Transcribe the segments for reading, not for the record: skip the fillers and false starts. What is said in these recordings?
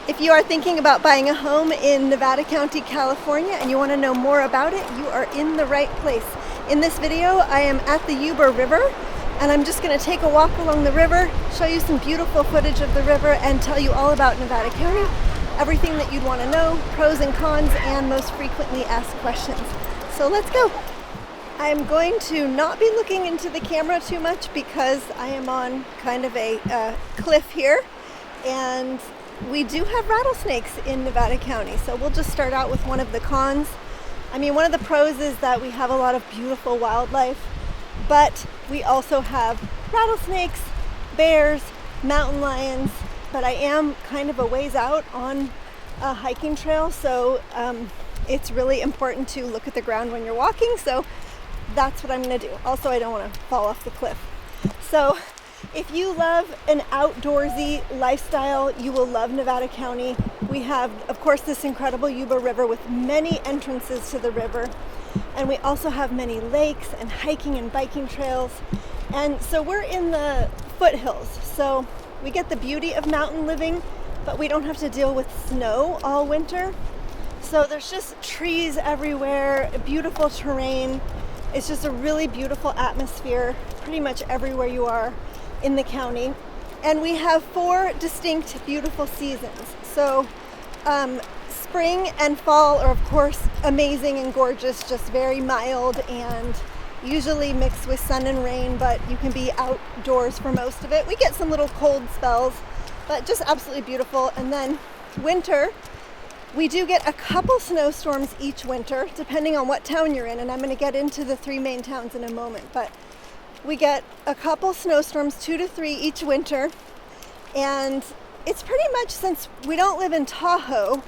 If you are thinking about buying a home in Nevada County, California, and you want to know more about it, you are in the right place. In this video, I am at the Yuba River, and I'm just going to take a walk along the river, show you some beautiful footage of the river, and tell you all about Nevada County, everything that you'd want to know, pros and cons, and most frequently asked questions. So let's go. I'm going to not be looking into the camera too much because I am on kind of a cliff here, and we do have rattlesnakes in Nevada County, so we'll just start out with one of the cons. I mean, one of the pros is that we have a lot of beautiful wildlife, but we also have rattlesnakes, bears, mountain lions, but I am kind of a ways out on a hiking trail, so it's really important to look at the ground when you're walking, so that's what I'm going to do. Also, I don't want to fall off the cliff. So if you love an outdoorsy lifestyle, you will love Nevada County. We have, of course, this incredible Yuba River with many entrances to the river. And we also have many lakes and hiking and biking trails. And so we're in the foothills. So we get the beauty of mountain living, but we don't have to deal with snow all winter. So there's just trees everywhere, beautiful terrain. It's just a really beautiful atmosphere pretty much everywhere you are in the county. And we have 4 distinct beautiful seasons. So spring and fall are of course amazing and gorgeous, just very mild and usually mixed with sun and rain, but you can be outdoors for most of it. We get some little cold spells, but just absolutely beautiful. And then winter, we do get a couple snowstorms each winter, depending on what town you're in, and I'm going to get into the 3 main towns in a moment, but we get a couple snowstorms, 2 to 3 each winter, and it's pretty much, since we don't live in Tahoe,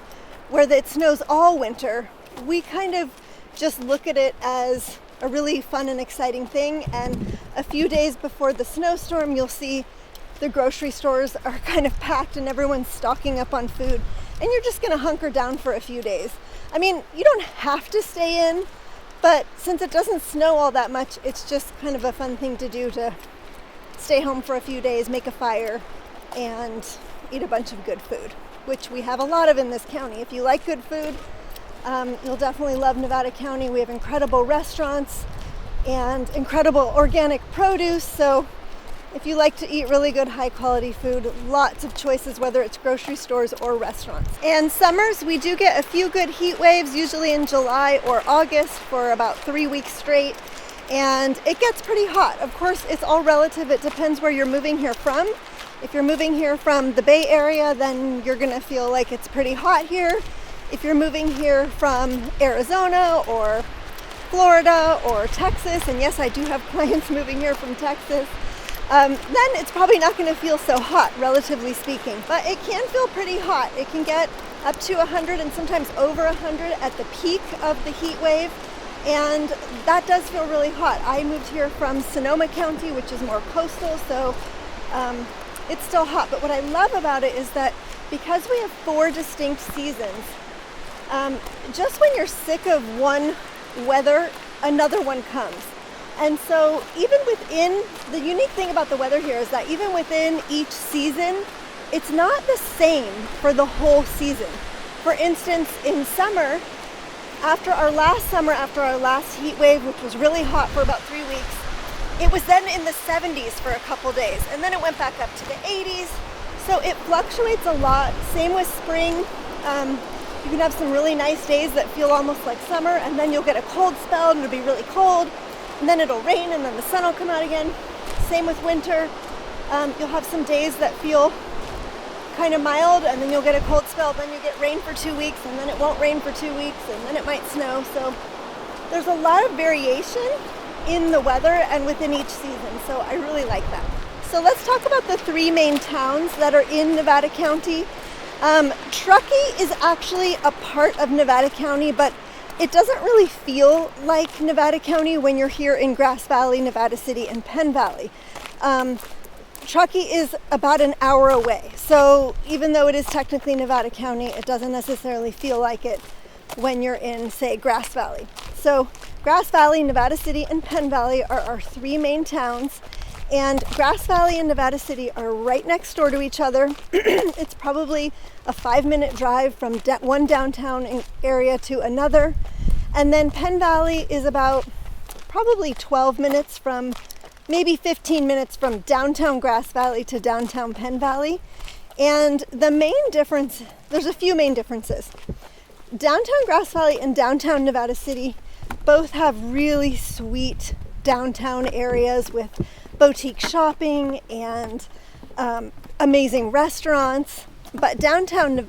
where it snows all winter, we kind of just look at it as a really fun and exciting thing, and a few days before the snowstorm, you'll see the grocery stores are kind of packed and everyone's stocking up on food, and you're just going to hunker down for a few days. I mean, you don't have to stay in, but since it doesn't snow all that much, it's just kind of a fun thing to do, to stay home for a few days, make a fire, and eat a bunch of good food, which we have a lot of in this county. If you like good food, you'll definitely love Nevada County. We have incredible restaurants and incredible organic produce, so if you like to eat really good, high-quality food, lots of choices, whether it's grocery stores or restaurants. And summers, we do get a few good heat waves, usually in July or August for about 3 weeks straight, and it gets pretty hot. Of course, it's all relative. It depends where you're moving here from. If you're moving here from the Bay Area, then you're going to feel like it's pretty hot here. If you're moving here from Arizona or Florida or Texas, and yes, I do have clients moving here from Texas, then it's probably not going to feel so hot, relatively speaking. But it can feel pretty hot. It can get up to 100 and sometimes over 100 at the peak of the heat wave. And that does feel really hot. I moved here from Sonoma County, which is more coastal, so it's still hot. But what I love about it is that because we have 4 distinct seasons, just when you're sick of one weather, another one comes. And so even within, the unique thing about the weather here is that even within each season, it's not the same for the whole season. For instance, in summer, after our last heat wave, which was really hot for about 3 weeks, it was then in the 70s for a couple days, and then it went back up to the 80s. So it fluctuates a lot. Same with spring. You can have some really nice days that feel almost like summer, and then you'll get a cold spell and it'll be really cold. And then it'll rain, and then the sun will come out again. Same with winter. You'll have some days that feel kind of mild, and then you'll get a cold spell, then you get rain for 2 weeks, and then it won't rain for 2 weeks, and then it might snow. So there's a lot of variation in the weather and within each season, so I really like that. So let's talk about the 3 main towns that are in Nevada County. Truckee is actually a part of Nevada County, but it doesn't really feel like Nevada County when you're here in Grass Valley, Nevada City, and Penn Valley. Truckee is about an hour away. So even though it is technically Nevada County, it doesn't necessarily feel like it when you're in, say, Grass Valley. So Grass Valley, Nevada City, and Penn Valley are our 3 main towns. And Grass Valley and Nevada City are right next door to each other. It's probably a 5-minute drive from one downtown area to another. And then Penn Valley is about probably 12 minutes from, maybe 15 minutes from downtown Grass Valley to downtown Penn Valley. And the main difference, there's a few main differences. Downtown Grass Valley and downtown Nevada City both have really sweet downtown areas with boutique shopping and amazing restaurants. But downtown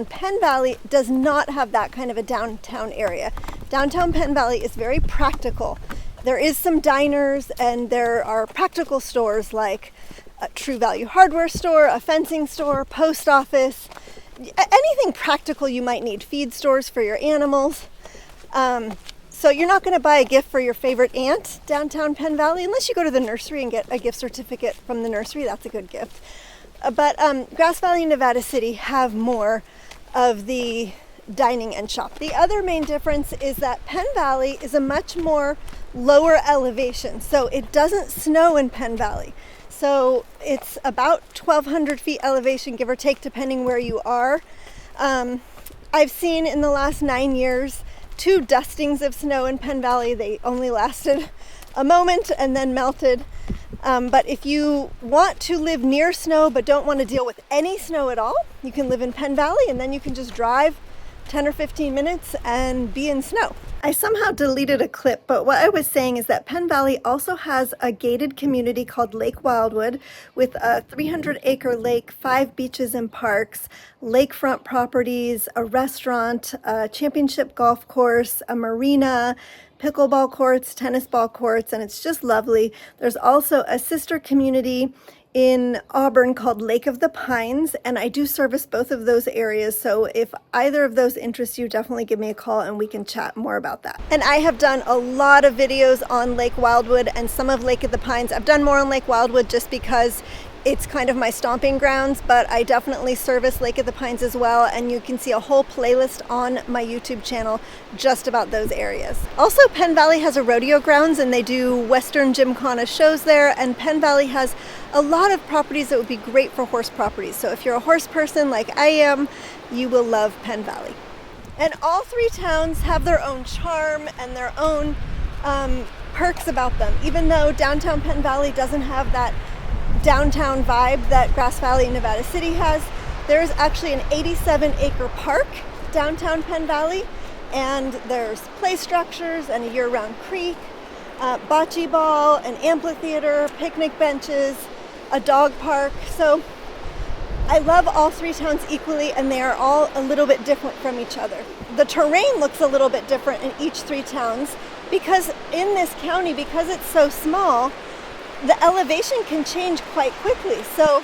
Penn Valley does not have that kind of a downtown area. Downtown Penn Valley is very practical. There is some diners and there are practical stores like a True Value hardware store, a fencing store, post office, anything practical you might need, feed stores for your animals. So you're not going to buy a gift for your favorite aunt downtown Penn Valley unless you go to the nursery and get a gift certificate from the nursery. That's a good gift. But Grass Valley and Nevada City have more of the dining and shop. The other main difference is that Penn Valley is a much more lower elevation. So it doesn't snow in Penn Valley. So it's about 1,200 feet elevation, give or take, depending where you are. I've seen in the last 9 years 2 dustings of snow in Penn Valley. They only lasted a moment and then melted. But if you want to live near snow but don't want to deal with any snow at all, you can live in Penn Valley and then you can just drive 10 or 15 minutes and be in snow. I somehow deleted a clip, but what I was saying is that Penn Valley also has a gated community called Lake Wildwood with a 300-acre lake, 5 beaches and parks, lakefront properties, a restaurant, a championship golf course, a marina, pickleball courts, tennis ball courts, and it's just lovely. There's also a sister community in Auburn called Lake of the Pines, and I do service both of those areas, so if either of those interests you, definitely give me a call and we can chat more about that. And I have done a lot of videos on Lake Wildwood and some of Lake of the Pines. I've done more on Lake Wildwood just because it's kind of my stomping grounds, but I definitely service Lake of the Pines as well, and you can see a whole playlist on my YouTube channel just about those areas. Also, Penn Valley has a rodeo grounds and they do Western Gymkhana shows there, and Penn Valley has a lot of properties that would be great for horse properties. So if you're a horse person like I am, you will love Penn Valley. And all 3 towns have their own charm and their own perks about them. Even though downtown Penn Valley doesn't have that downtown vibe that Grass Valley and Nevada City has, there is actually an 87-acre park downtown Penn Valley, and there's play structures and a year-round creek, bocce ball, an amphitheater, picnic benches, a dog park. So I love all 3 towns equally, and they are all a little bit different from each other. The terrain looks a little bit different in each 3 towns because in this county, because it's so small, the elevation can change quite quickly. So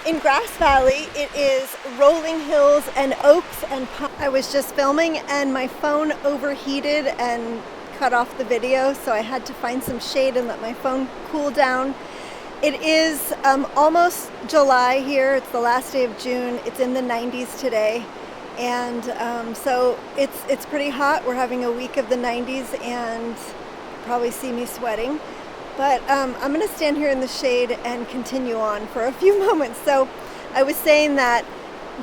in Grass Valley, it is rolling hills and oaks and pines. I was just filming and my phone overheated and cut off the video, so I had to find some shade and let my phone cool down. It is almost July here. It's the last day of June. It's in the 90s today, and so it's pretty hot. We're having a week of the 90s, and you probably see me sweating. But I'm going to stand here in the shade and continue on for a few moments. So I was saying that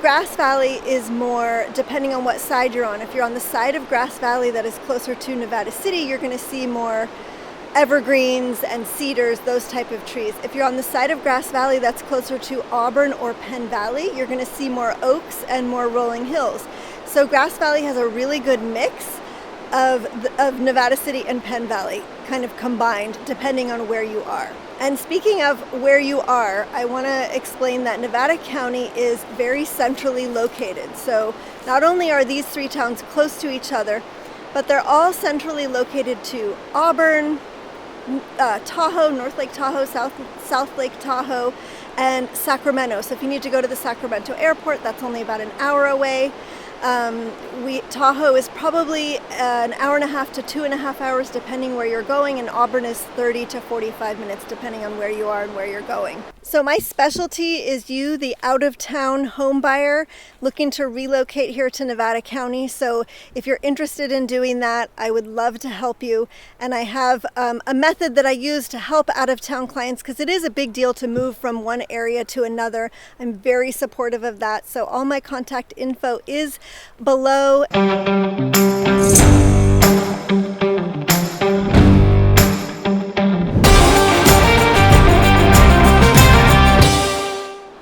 Grass Valley is more, depending on what side you're on. If you're on the side of Grass Valley that is closer to Nevada City, you're going to see more evergreens and cedars, those type of trees. If you're on the side of Grass Valley that's closer to Auburn or Penn Valley, you're going to see more oaks and more rolling hills. So Grass Valley has a really good mix of Nevada City and Penn Valley kind of combined, depending on where you are. And speaking of where you are, I want to explain that Nevada County is very centrally located. So not only are these 3 towns close to each other, but they're all centrally located to Auburn, Tahoe, North Lake Tahoe, South Lake Tahoe, and Sacramento. So if you need to go to the Sacramento airport, that's only about an hour away. Tahoe is probably an hour and a half to 2.5 hours depending where you're going, and Auburn is 30 to 45 minutes depending on where you are and where you're going. So my specialty is you, the out-of-town home buyer looking to relocate here to Nevada County. So if you're interested in doing that, I would love to help you. And I have a method that I use to help out-of-town clients because it is a big deal to move from one area to another. I'm very supportive of that. So all my contact info is below.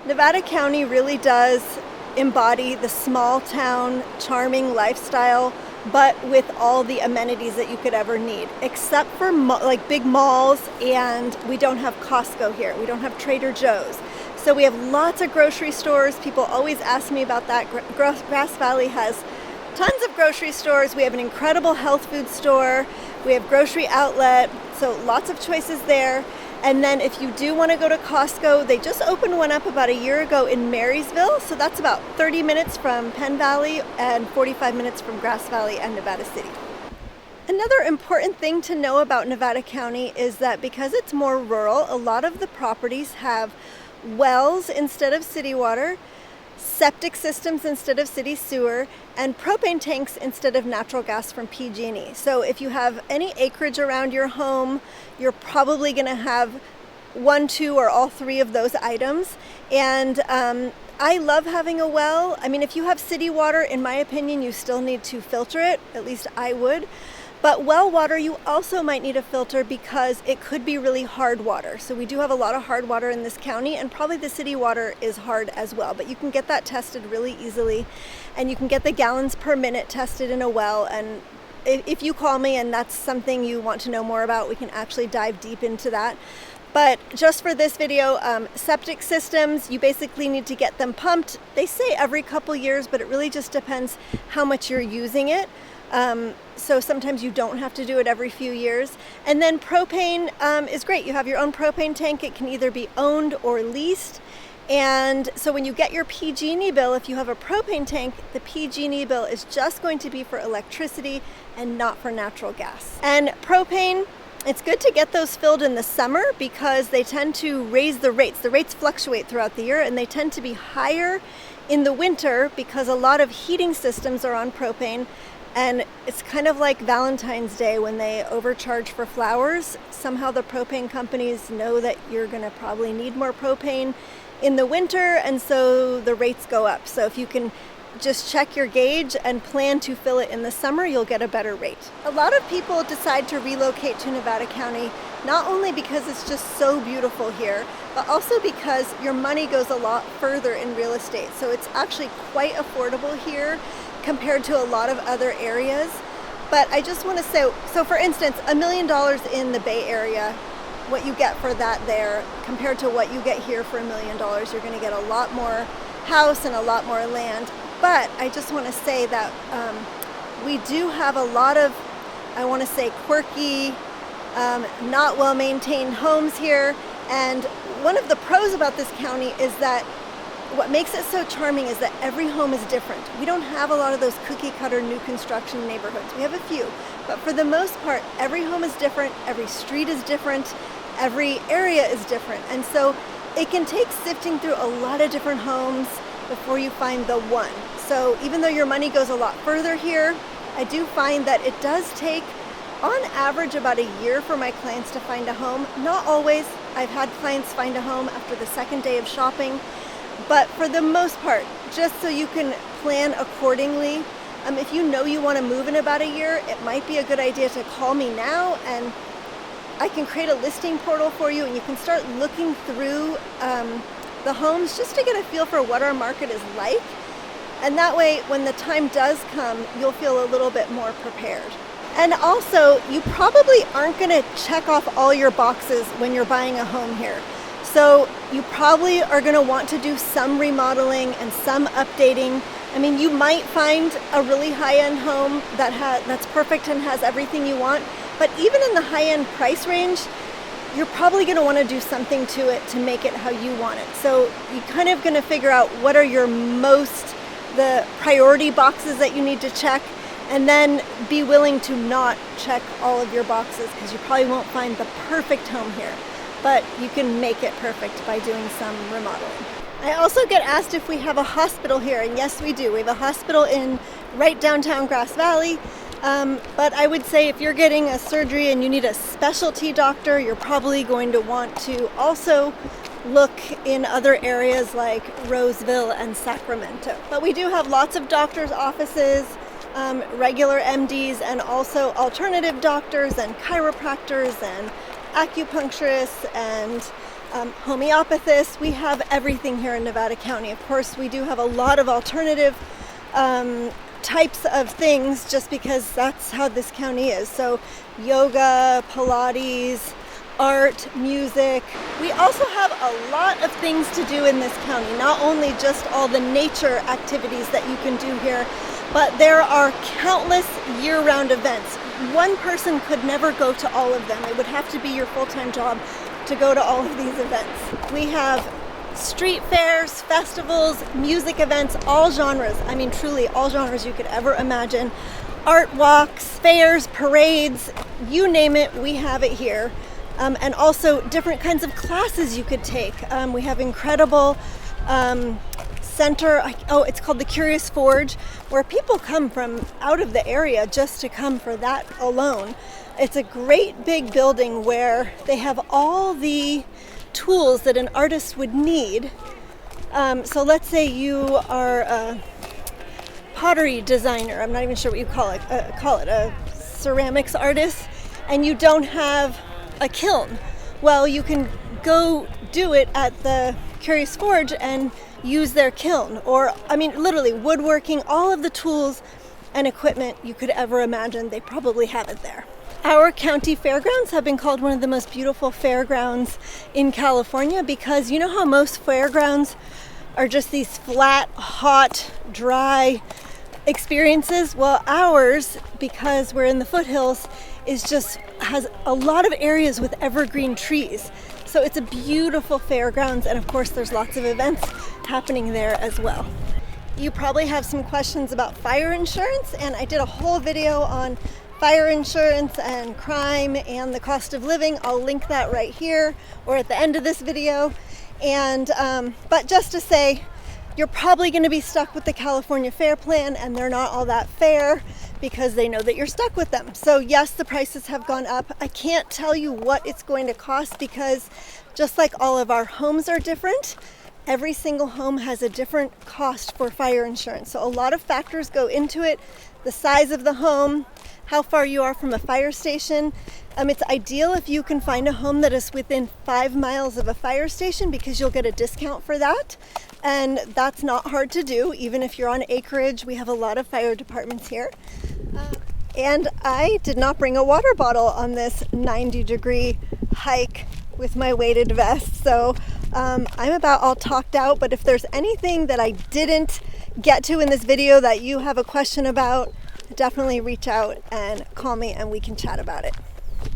Nevada County really does embody the small town, charming lifestyle, but with all the amenities that you could ever need, except for like big malls, and we don't have Costco here. We don't have Trader Joe's. So we have lots of grocery stores. People always ask me about that. Grass Valley has tons of grocery stores. We have an incredible health food store. We have grocery outlet, so lots of choices there. And then if you do want to go to Costco, they just opened one up about a year ago in Marysville. So that's about 30 minutes from Penn Valley and 45 minutes from Grass Valley and Nevada City. Another important thing to know about Nevada County is that because it's more rural, a lot of the properties have wells instead of city water, septic systems instead of city sewer, and propane tanks instead of natural gas from PG&E. So if you have any acreage around your home, you're probably going to have one, two, or all three of those items. And I love having a well. I mean, if you have city water, in my opinion, you still need to filter it. At least I would. But well water, you also might need a filter because it could be really hard water. So we do have a lot of hard water in this county, and probably the city water is hard as well. But you can get that tested really easily, and you can get the gallons per minute tested in a well. And if you call me and that's something you want to know more about, we can actually dive deep into that. But just for this video, septic systems, you basically need to get them pumped. They say every couple years, but it really just depends how much you're using it. So sometimes you don't have to do it every few years. And then propane is great. You have your own propane tank. It can either be owned or leased. And so when you get your PG&E bill, if you have a propane tank, the PG&E bill is just going to be for electricity and not for natural gas. And propane, it's good to get those filled in the summer because they tend to raise the rates. The rates fluctuate throughout the year, and they tend to be higher in the winter because a lot of heating systems are on propane. And it's kind of like Valentine's Day when they overcharge for flowers. Somehow the propane companies know that you're going to probably need more propane in the winter, and so the rates go up. So if you can just check your gauge and plan to fill it in the summer, you'll get a better rate. A lot of people decide to relocate to Nevada County, not only because it's just so beautiful here, but also because your money goes a lot further in real estate. So it's actually quite affordable here compared to a lot of other areas. But I just want to say, so for instance, $1 million in the Bay Area, what you get for that there compared to what you get here for $1 million, you're going to get a lot more house and a lot more land. But I just want to say that we do have a lot of, I want to say, quirky, not well-maintained homes here. And one of the pros about this county is that what makes it so charming is that every home is different. We don't have a lot of those cookie-cutter new construction neighborhoods. We have a few, but for the most part, every home is different, every street is different, every area is different. And so it can take sifting through a lot of different homes before you find the one. So even though your money goes a lot further here, I do find that it does take, on average, about a year for my clients to find a home. Not always. I've had clients find a home after the second day of shopping. But for the most part, just so you can plan accordingly, if you know you want to move in about a year, it might be a good idea to call me now, and I can create a listing portal for you, and you can start looking through the homes just to get a feel for what our market is like. And that way, when the time does come, you'll feel a little bit more prepared. And also, you probably aren't going to check off all your boxes when you're buying a home here. So you probably are going to want to do some remodeling and some updating. I mean, you might find a really high-end home that's perfect and has everything you want, but even in the high-end price range, you're probably going to want to do something to it to make it how you want it. So you're kind of going to figure out what are the priority boxes that you need to check, and then be willing to not check all of your boxes because you probably won't find the perfect home here. but you can make it perfect by doing some remodeling. I also get asked if we have a hospital here, and yes, we do. We have a hospital in right downtown Grass Valley, but I would say if you're getting a surgery and you need a specialty doctor, you're probably going to want to also look in other areas like Roseville and Sacramento. But we do have lots of doctors' offices, regular MDs, and also alternative doctors and chiropractors and acupuncturists and homeopathists. We have everything here in Nevada County. Of course, we do have a lot of alternative types of things just because that's how this county is. So yoga, Pilates, art, music. We also have a lot of things to do in this county, not only just all the nature activities that you can do here, but there are countless year-round events. One person could never go to all of them. It would have to be your full-time job to go to all of these events. We have street fairs, festivals, music events, all genres. I mean, truly all genres you could ever imagine. Art walks, fairs, parades, you name it, we have it here. And also different kinds of classes you could take. We have incredible center, it's called the Curious Forge, where people come from out of the area just to come for that alone. It's a great big building where they have all the tools that an artist would need. So let's say you are a pottery designer, I'm not even sure what you call it, a ceramics artist, and you don't have a kiln. Well, you can go do it at the Curious Forge and use their kiln, or I mean literally woodworking, all of the tools and equipment you could ever imagine, they probably have it there. Our county fairgrounds have been called one of the most beautiful fairgrounds in California because you know how most fairgrounds are just these flat, hot, dry experiences? Well, ours, because we're in the foothills, has a lot of areas with evergreen trees. So it's a beautiful fairgrounds, and of course there's lots of events happening there as well. You probably have some questions about fire insurance, and I did a whole video on fire insurance and crime and the cost of living. I'll link that right here or at the end of this video. And but just to say, you're probably going to be stuck with the California Fair Plan, and they're not all that fair because they know that you're stuck with them. So yes, the prices have gone up. I can't tell you what it's going to cost because just like all of our homes are different, every single home has a different cost for fire insurance. So a lot of factors go into it. The size of the home, how far you are from a fire station. It's ideal if you can find a home that is within 5 miles of a fire station because you'll get a discount for that. And that's not hard to do, even if you're on acreage. We have a lot of fire departments here. And I did not bring a water bottle on this 90-degree hike with my weighted vest. So I'm about all talked out, but if there's anything that I didn't get to in this video that you have a question about, definitely reach out and call me and we can chat about it.